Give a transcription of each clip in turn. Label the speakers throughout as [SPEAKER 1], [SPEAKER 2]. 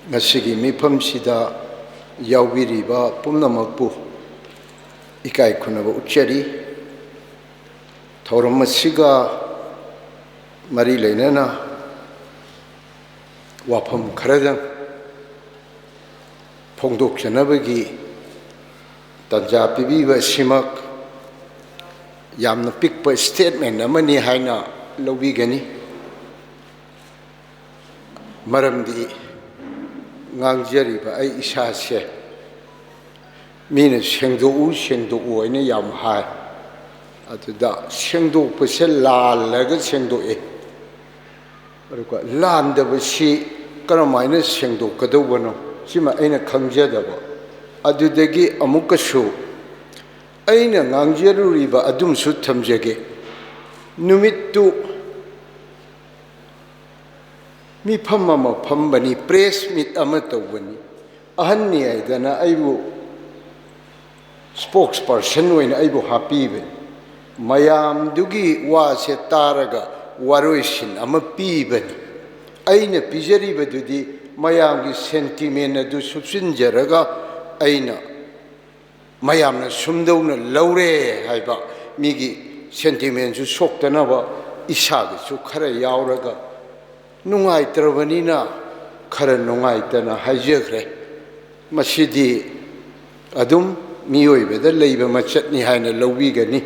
[SPEAKER 1] ngasi mifam sida yaubiriba pumnamakpu ikai khunaba uchari thauram masiga mari leinana wafam kharadang phongdokjanabagi tanja pibiba simak yamna pikpa statement amani haina lobigani maramdi ngangjariba ai isa se mina sengdo oina yam hai aduda sengdo pase laalaga sengdo e aruka landaba si karamaina sengdo kadawano sima aina khangjadaba adudagi amukasu aina ngangjaruriba adumsu thamjage numittu mifam ama phambani press meet ama tawani ahanni aidana aibu spokesperson oina aibu hapibe mayam dugi wa se taraga waroisin ama pibani aina pijari badudi mayam gi sentiment adu subsinjaraga aina mayam na sumdawna laure haiba migi sentiment su soktana ba isaga su khara yauraga nungai travanina khara nungai tana haijekre masidi adum miyoibeda leiba machatni haina lawigani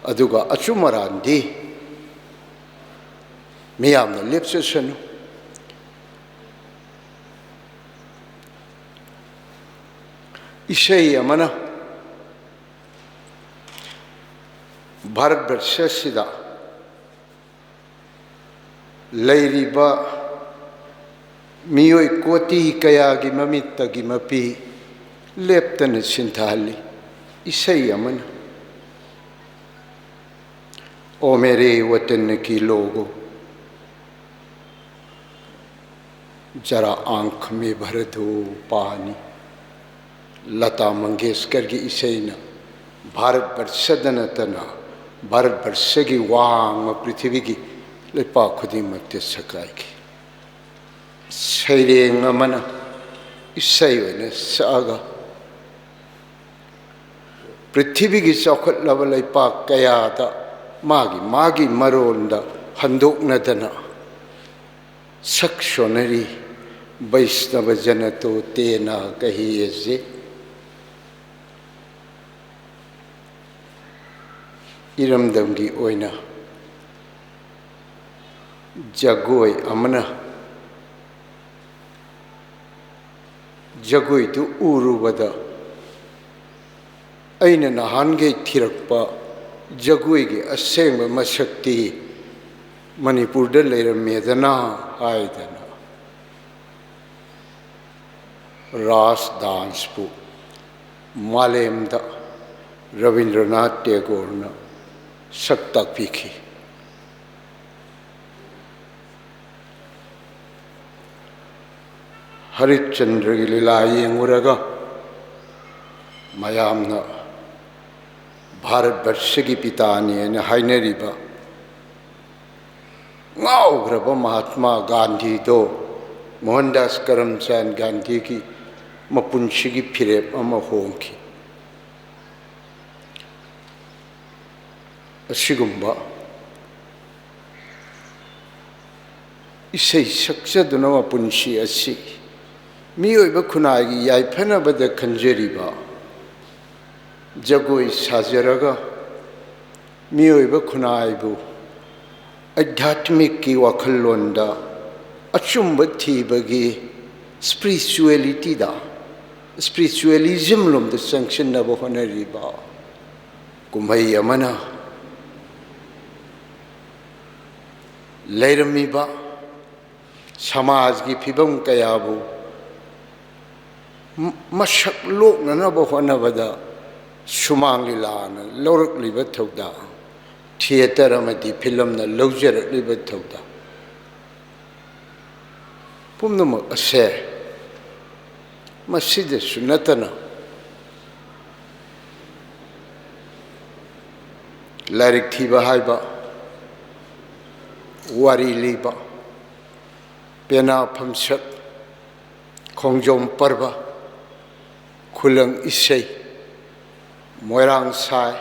[SPEAKER 1] aduga achumarandi miyamna lepsesanu isai amana bharat barshasida leiriba miyoi koti kayagi mamittagi mapi leptana sinthali isai amana o mere watan ki logo जरा आंख में भर दो पानी लता मंगेशकर की इसैना भारत वर्षदनतना भारत वर्ष की वांग पृथ्वी की लेपा खुदी मत सकाएगी सैरेंग मन इसैवने सागा पृथ्वी की चौखट लब लेपा कयादा मागी मागी मरोंदा हंदोक नदना सक्शोनरी वैष्णव जन तो तेना कहिए जे इरमदमगी ओइना जगोय अमना जगोय तु उरुबदा अइना नहानगे थिरकपा जगोय गे असेंग मशक्ति मणिपुर द लेरमेदना आयदना रास डांस पु मालेमदा रविंद्रनाथ टैगोर न सक्ता पीखी हरिश्चंद्र की लीला येंगुरगा मयामना भारत वर्ष की पितानी ने हाइनरीबा गाउग्रबा महात्मा गांधी दो मोहनदास करमचंद गांधी की मपुंशी की फिरेप अमा होंगी असिगुम्बा इसे सक्सदुना मपुंशी असि मियोइबा खुनागी याइफनबदा खंजरीबा जगोई साजरगा मियोइबा खुनाइबु आध्यात्मिक की वखलोंदा अचुंब थीबगी स्पिरिचुअलिटी दा स्पिरिचुअलिज्म लोमदा संक्शनब होनरीबा कुमई अमना लेरमीबा समाज की फिबम कयाबु मशक लोकनब होनबदा शुमांग लीलाना लौरकलिबा थौदा थिएटर अमदी फिल्म न लौजरकलिबा थौदा पुमनम असे मस्जिदसु नतना लाइरिक थीबा हाइबा वारी लीबा पेना फमसक khongjom parba khulang isai moirang sai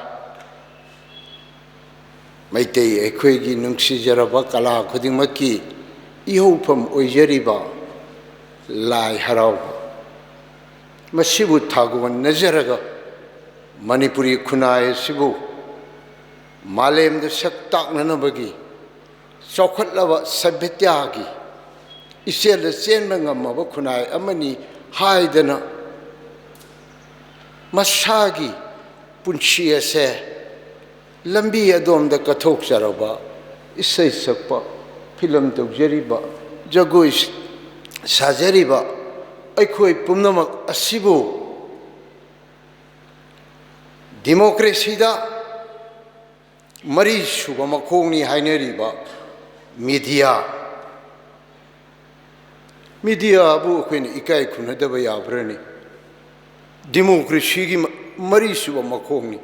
[SPEAKER 1] maitei ekhoi gi nungsi jaraba kala khuding maki ihofam oijariba lai harau masibu thagon nazaraga manipuri khunai sibu malem de sak taknana bagi chokhatlaba sabhyatya gi isel chen ngamaba khunai amani haidana masagi punchi ase lambi adom da kathok charaba isai sakpa film tawjariba jagoi sajariba aikhoi pumnamak asibu democracy da mari shuba makhongni hainariba media abu khoini ikai khunadaba yabrani democracy gi mari shuba makhongni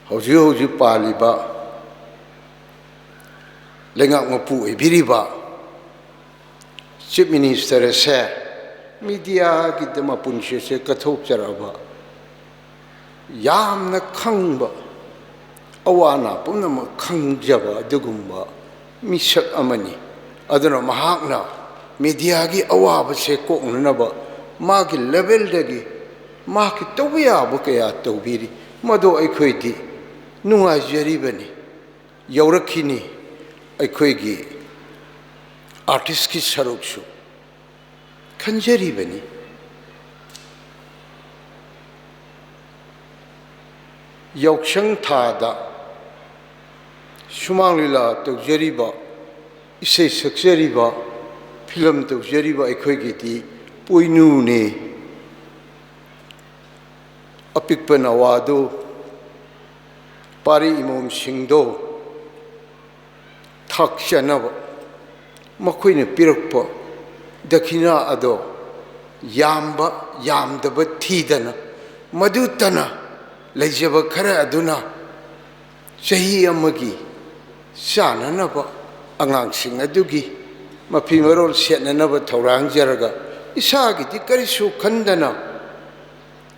[SPEAKER 1] hoji paliba lengak mapu ibiriba chief minister se media gi dama punche se kathok charaba yamna khangba awana pumnama khangjaba dugumba misak amani aduna mahakna media gi awaba se koknaba magi level dagi magi tawya bu kaya tawbiri mado aikhoidi nungai jaribani yaurakhini aikhoigi artist ki saruksu khanjaribani yaukshang thada shumang lila tawjariba isai saksariba film tawjariba aikhoigi ti poinu ne apikpa nawado pari imom singdo thakchanaba makhoina pirakpa dakhina ado yamba yamdaba thidana madutana lejaba khara aduna chahi amagi sananaba angangsing adugi mafi marol setnanaba thaurang jaraga isagi ti karisu khandana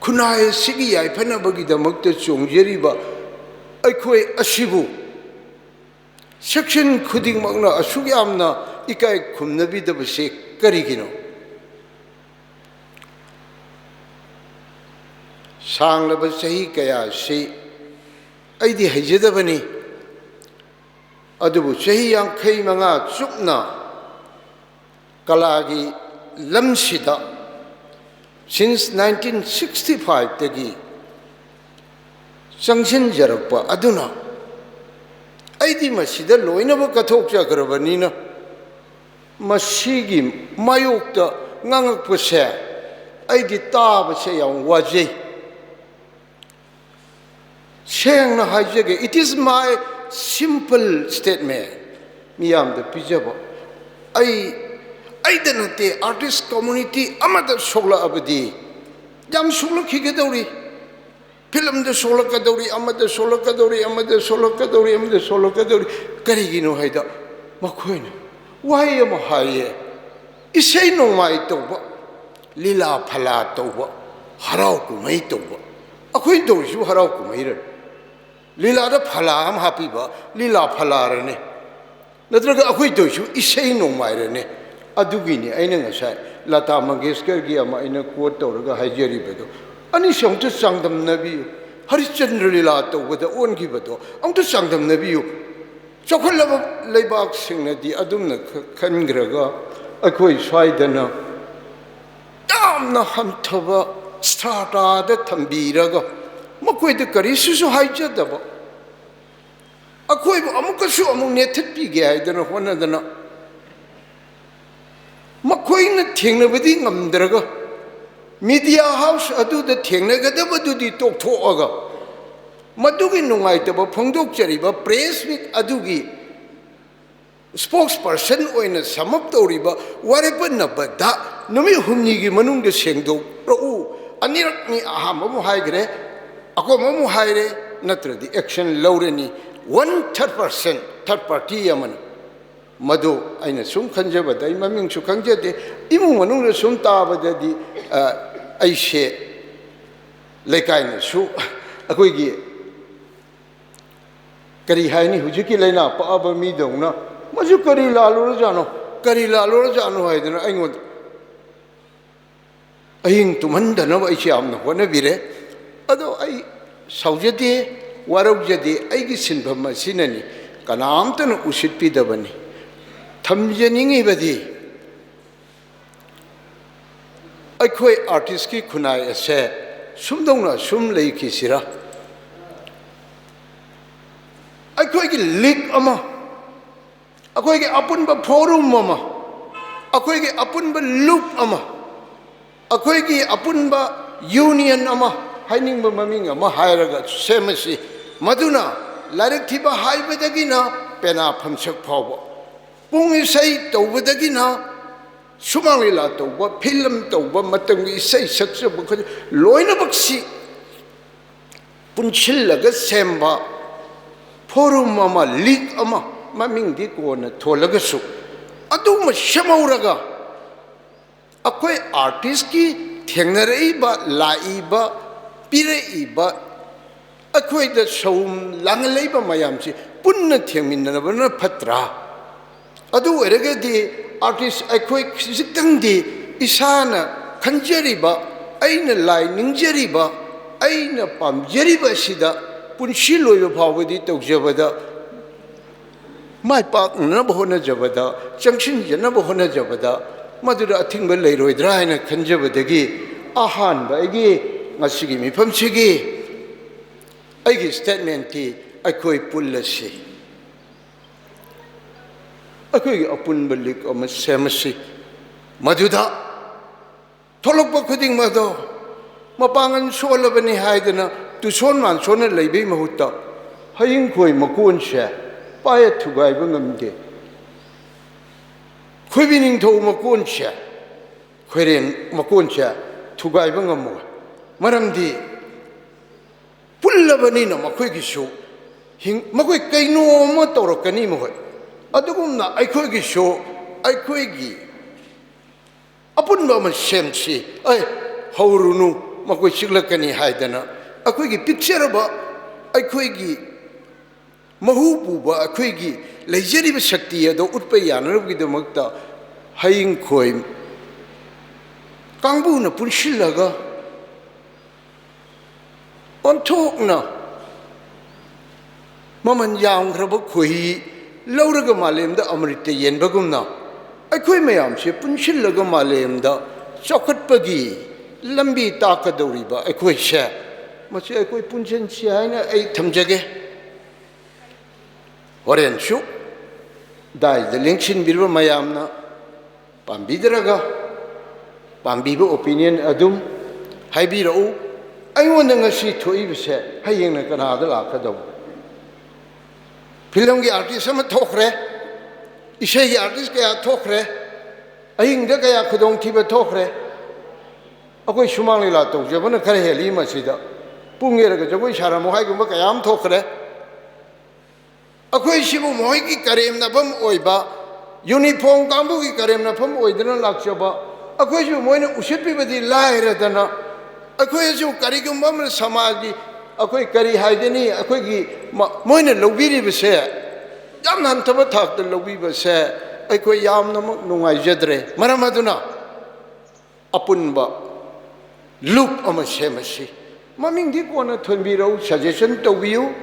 [SPEAKER 1] khunai sigi yaifanabagi damakta chongjariba aikhoi asibu section khuding magna asuk yamna ikai khumnabi dabase karigino sanglaba chahi kaya se aidi haijadabani adubu chahi yankhai manga chupna kalagi lamsida since 1965 tagi sangshin jarakpa aduna aidi masida loinaba kathok chakrabanina masigi mayokta ngangakpa se aidi taba se yang wajai sengna haijage it is my simple statement miyam da pijaba aidanate artist community amada sogla abadi jam sogla khigedori film da sogla kadori amada sogla kadori amada sogla kadori amada sogla kadori karigino haida makhoina why am haye isai no mai toba lila phala toba harau ku mai toba akhoi dori su harau ku mai ra lila da phala am happy ba lila phala rane natraga akhoi dori su isai no mai rane adugini aina ngasai lata mangeshkar gi ama aina quote tawraga haijari bedo ani songta sangdam nabi harichandra lila tawbada ongi bedo amta sangdam nabi chokhalaba leibak singnadi adumna khangraga akhoi swaidana tamna hamthaba strata da thambiraga makoi de karisu su haijadaba akhoi amukasu amuk nethapi ge haidana honadana makhoina thengnabadi ngamdraga media house adu da thengnagadaba dudi tokthoaga madugi nungaitaba phongdokchariba press week adugi spokesperson oina samap tawriba warepa nabada numi humni gi manung de sengdok ro anirak ni aham mu haigre ako mu haire natradi action laureni 1/3% third party yaman madu aina sum khanjaba dai maming su khangjade imung manung na sum tabada di ai she lekai na su akoi gi kari haini hujiki leina pa aba mi dong na maju kari lalu jano haidana aingon aing tumandana wa ichiam na hona bire ado ai saujade waraujade aigi sinbam asinani kanamtana usitpi dabani thamjaningi badi akhoi artist ki khunai ase sumdongna sum leiki sira akhoi ki league ama akhoi ki apunba forum ama akhoi ki apunba loop ama akhoi ki apunba union ama hainingba maming ama hairaga semasi maduna larik thiba haibadagina pena phamsak phawba pung isai tawbadagina shumang lila tawba film tawba matangi isai saksaba khaj loina baksi punchillaga semba forum ama league ama maming di kona tholaga su aduma shamauraga akhoi artist ki thengnaraiba laiba piraiba akhoi da saum langlaiba mayamsi punna thengminnabana phatra adu erega di artist akhoi khitang di isana khanjariba aina lai ningjariba aina pamjariba sida punshi loiba phawadi tawjabada mai pak na bahona jabada changshin jana bahona jabada madura athingba leiroidra haina khanjabadagi ahan ba igi ngasigi mifam sigi aigi statement ti akhoi pullasi akhoi apunba lik ama semasi maduda tholokba khuding mado mapangan solabani haidana tu sonman sona leibe mahutta haying khoi makon she paya thugai bangamde khoibining tho makon she khoireng makon she thugai bangamo maramdi pullabani na makhoi gi sho hing makhoi kaino ma torokani mohoi adugumna aikhoi gi sho aikhoi gi apunba ma semsi ai haurunu makhoi siglakani haidana akhoi gi picture ba aikhoi gi mahu ba akhoi gi leijari ba shakti ado utpa yanarab gi damakta haing khoi kangbu na punshillaga onthokna maman yang khraba khoi lauraga malemda amrita yenbagumna aikhoi mayam se punshillaga malemda chokhatpagi lambi takadoriba aikhoi she machi aikhoi punchan chi haina ai thamjage horen chu dai de lengshin birba mayamna pambidraga pambiba opinion adum haibirau aingona ngasi thoibse hayengna kanada lakadaw film gi artist ama thokre isai gi artist kaya thokre aingda kaya khudong thiba thokre akoi shumang lila tawjabana khare heli masida pungeraga jagoi sara mohai gumba kayam thokre akoi shibu mohai gi karem na bam oiba uniform kambu gi karem na pham oidana lakchaba akoi ju moina usitpi badi laira dana akoi ju karigum bam samaji akoi kari haideni akoi gi moina lobiri bese yam nan thaba thak da lobi bese akoi yam namak nungai jadre maramaduna apunba loop ama semasi maming di kona thonbiro suggestion tawbiu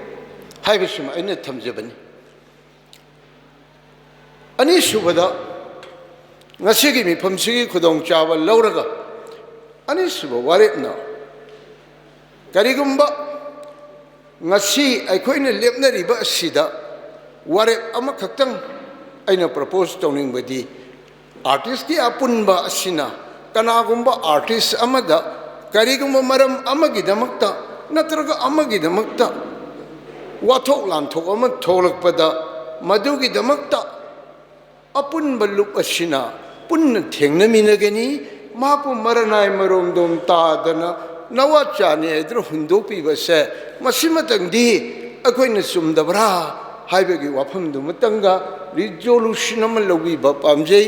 [SPEAKER 1] haibisuma aina thamjabani ani subada ngasigi mi phamsigi khudong chawa lauraga ani suba warepna karigumba ngasi aikoina lepnariba asida warep ama khaktang aina propose tawning badi artist ki apunba asina kanagumba artist amada karigumba maram amagi damakta natraga amagi damakta wathok lanthok ama tholakpada madugi damakta apunba loop asina punna thengnaminagani mapu maranai maromdom tadana nawachani edro hundopi base masimatangdi akoina sumdabra हाइबेगी वाफम दुमतंगा resolution अम लौबीबा पामजै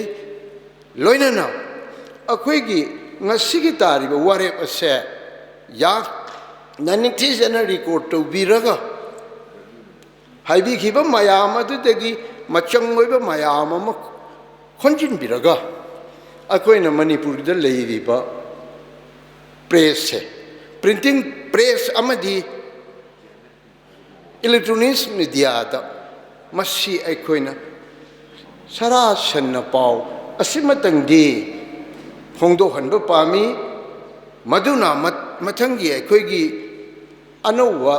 [SPEAKER 1] लोइनना अखोइगी ngasiगी तारिबा वारेप असे या ननिथिजना रिकॉर्ड तौबीरगा हाइबीखिबा मयाम अदुदगी मचंगोइबा मयाम अम खोंजिनबिरगा अखोइना मणिपुरदा लेरिबा प्रेस से प्रिंटिंग प्रेस अमदी इलेक्ट्रॉनिक्स मीडिया दा मसी अखोइना सरासन पाव असिमतंगी फोंदोहनबा पामी मधुना मथंगी अखोइगी अनौवा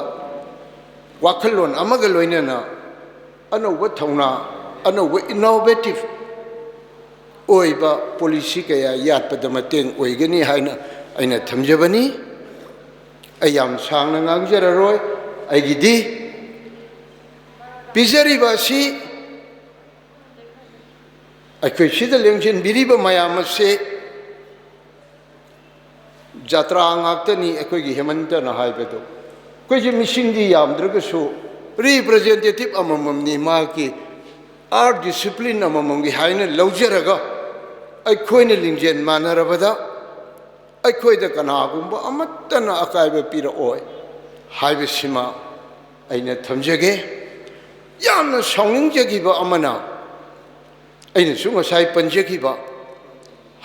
[SPEAKER 1] वाखलोन अमग लोइनना अनौवा थौना अनौवा इनोवेटिव ओइबा पॉलिसी कया यातपद मतेंग ओइगनी हाइना अइना थमजबनी अयाम सांगना ngangjararoy aigidi पिजरीबा सी अखोइ सिदा लेंजन बिरिबा मयाम से जात्रा आंगाक्तनी अखोइगी हेमंतना हाइबदो कोइजे मिसिंगी यामद्रगसु रिप्रेजेंटेटिव अमममनी माकी आर्ट डिसिप्लिन अमममगी हाइना लौजरगा अखोइना लिंजेन मानरबदा अखोइदा कनागुंबा अमत्तना अकाइबा पिरओय हाइबसिमा अइना थमजगे यामना साउनिंगजगिबा अमना अइना सु ngасai पंजगिबा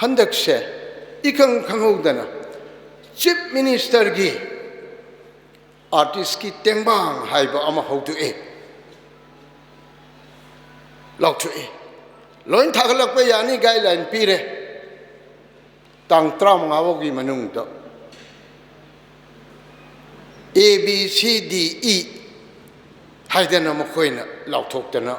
[SPEAKER 1] हंदकसे इखंग खंगौदना चीफ मिनिस्टर की आर्टिस्ट की तेंबांग हाइबा अमा हौदुए लौथुए लोइन थागलकपा यानी गाइडलाइन पीरे तांग 35 मनुंगदा ABCDE हाइदना मखोइना लौथोक्तना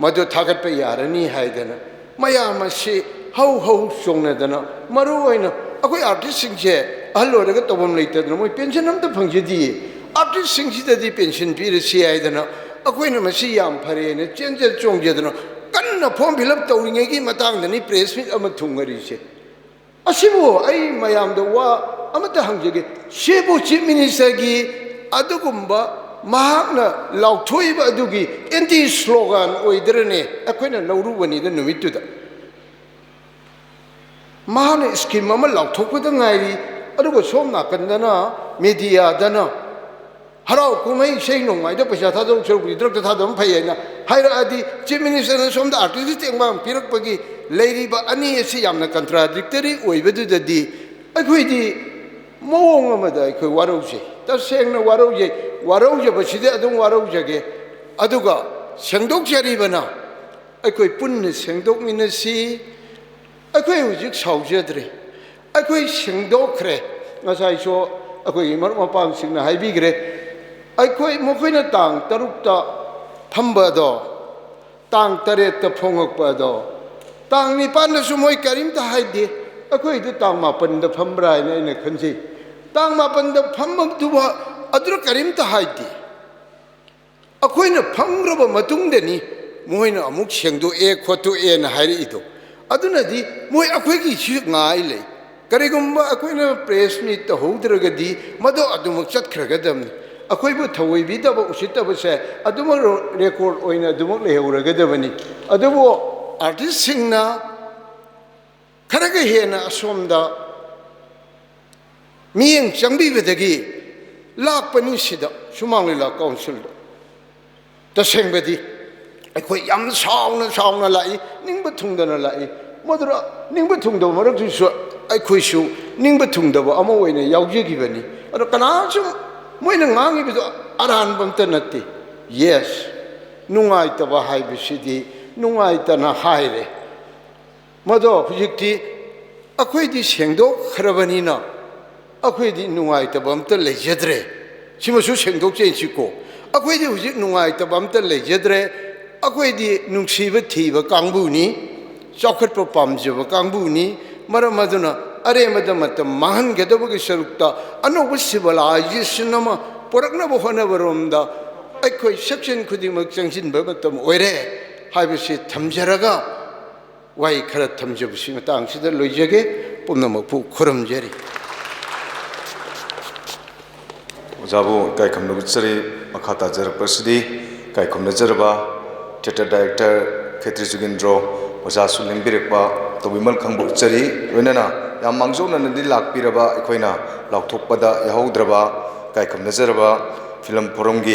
[SPEAKER 1] मदु थागतपा यारनी हाइदना मयाम से हौ हौ सोंगनदना मरुओइना अखोइ आर्टिस्ट सिंगसे अहलोरगा तबम लेतदना मोइ पेंशन अमता फंगजदी आर्टिस्ट सिंगसिददी पेंशन पीरसी हाइदना अखोइना मसी याम फरेने चेंजे चोंगजेदना कन्ना फॉर्म फिलअप तौरिङैगी मतांगदनी प्रेस मीट अमा थुंगरिसे असिबो आई मयामदा वा अमता हंगजगे सेबो चीफ मिनिस्टर की अदुगुंबा महाकना लाउथोइबा अदुगी एंटी स्लोगन ओइदरने अखोइना लौरुबनीदा नुमितुदा महाने स्कीम अमा लाउथोकपदा ngairi adugo som nakandana media dana harau kumai sei nongai da paisa thadong chorbi drak thadom phaiena haira adi chief minister na som da artist engmang pirak pagi leiri ba ani esi yamna contradictory oibedu dadi akhoi di mawong amada akhoi warause ta sengna warause baside adung warause ge aduga sengdok jari bana akhoi punne sengdok minasi अखोइ हुजिक साउजद्रे अखोइ सिंगदोखरे ngasai so अखोइ मर मपांग सिंगना हाइबिग्रे अखोइ मखोइना तांग तरुकता फंबदो तांग तरेत फोंगकपदो तांग निपान सुमोइ करिमता हाइदे अखोइ दु तांग मापन the फंब्राय ने खनसि तांग मापन the फंबम दुबा अद्र करिमता हाइदे अखोइना फंग्रब मतुंगदनी Moina अमुक सेंगदो ए खोतु ए न हाइरिदो अदुनदी मोय अखोइगी छि ngai ले करिगुम्बा अखोइना press meet तहोद्रगदी मदो अदुमक चतखरगदमनी अखोइबु थवइबिदब उसितबसे अदुमक record ओइना अदुमक लेहौरगदबनी अदुबो artist सिंगना Kharag हेना असोमदा मियंग चंगबिबदगी लाकपनी सिदा सुमांग लीला काउंसिल तसेंगबदी अखोइ याम साउना लाई निंग थुंगदना लाई मदुरा निंग थुंगदब मरक्सु अखोइसु निंग थुंगदब अमा ओइना यावजेगिबनी अदो Kanasu Moina ngangibido aranbamta natti yes nungaitaba haibisidi nungaitana haire mado hujikti अखोइदी सेंगदो खरबनीना अखोइदी नुंगाइतब अमता लेजद्रे सिमसु सेंगदो चेंसिको अखोइदी हुजिक नुंगाइतब अमता लेजद्रे अखोइदी नुंसीब थीब कांगबुनी चौखटप पामजब कांगबुनी मरम अदुना अरेमद मतम माहनगदबगी सरुक्ता अनोब सिविलाइजेशन अमा पुरकनब होनबरोमदा अखोइ सेक्शन खुदिमक चंगसिनब मतम ओइरे हाइबसि थमजरगा वाई खरा थमजबसि मतांगसिदा लोइजगे पुनमपु खुरमजरी
[SPEAKER 2] ओजाबु कायखमनुगचरी मखाता जरपसदि kaikom najaraba theater director Khetri Jugindro oja suling birekpa tobimal khangbu chari loinana yam mangjona nadi lakpiraba ekhoi na laukthokpada yahaudraba kaikom najaraba film forumgi